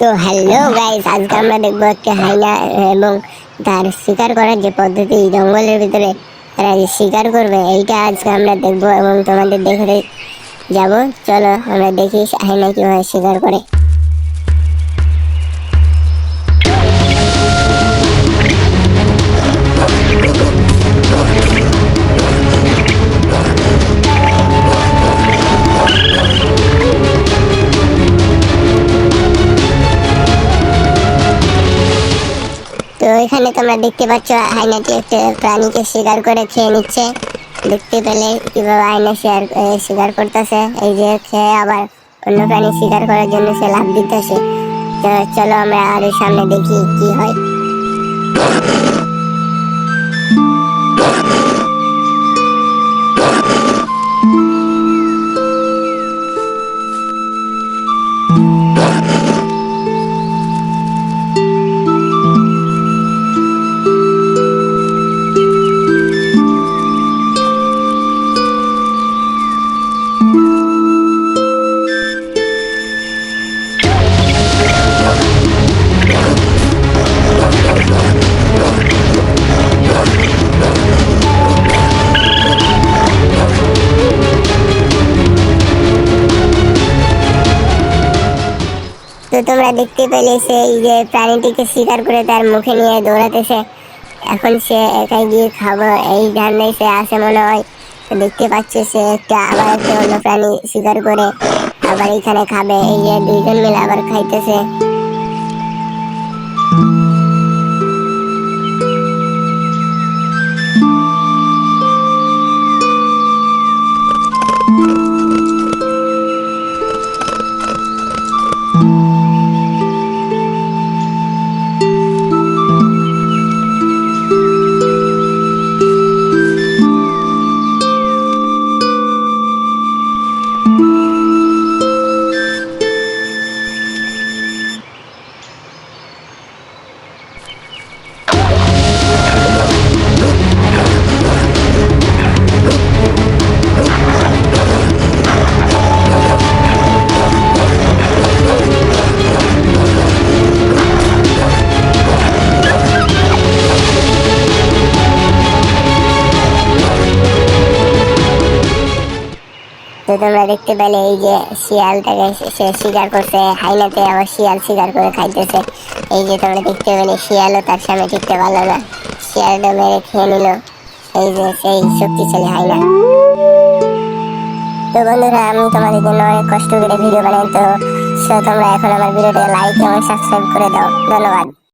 তো hello guys, আজকে আমরা দেখবো একটা হাইনা এবং তার শিকার করার যে পদ্ধতি জঙ্গলের ভিতরে তারা যে শিকার করবে এইটা আজকে আমরা দেখবো এবং তোমাদের দেখে যাব। চলো আমরা দেখি হাইনা কিভাবে শিকার করে। তো এখানে তোমরা দেখতে পাচ্ছ হাইনাটি একটা প্রাণীকে শিকার করে খেয়ে নিচ্ছে। দেখতে পেলে কিভাবে হাইনা শিকার করতেছে, এই যে খেয়ে আবার অন্য প্রাণী শিকার করার জন্য সে লাফ দিতেছে। তো চলো আমরা আরো সামনে দেখি কি হয়। তো তোমরা দেখতে পেলে সেই যে প্রাণীটিকে শিকার করে তার মুখে নিয়ে দৌড়াতেছে। এখন সে একাই গিয়ে খাবো এই ধারণায় সে আসে মনে হয়। তো দেখতে পাচ্ছে সে আবার একটা অন্য প্রাণী শিকার করে আবার এখানে খাবে, এই যে দুইজন মিলে আবার খাইতেছে। তো তোমরা দেখতে পেলে এই যে শিয়ালটাকে সে শিকার করছে, হাইনাতে আবার শিয়াল শিকার করে খাইতেছে। এই যে তোমরা দেখতে পেলে শিয়ালও তার সামনে টিকতে পারলো না, শিয়ালটা মেরে খেয়ে নিল এই যে সেই শক্তিশালী হাইনা। তো বন্ধুরা, আমি তোমাদের জন্য অনেক কষ্ট করে ভিডিও বানাই, তো তোমরা এখন আমার ভিডিওটা লাইক এবং সাবস্ক্রাইব করে দাও। ধন্যবাদ।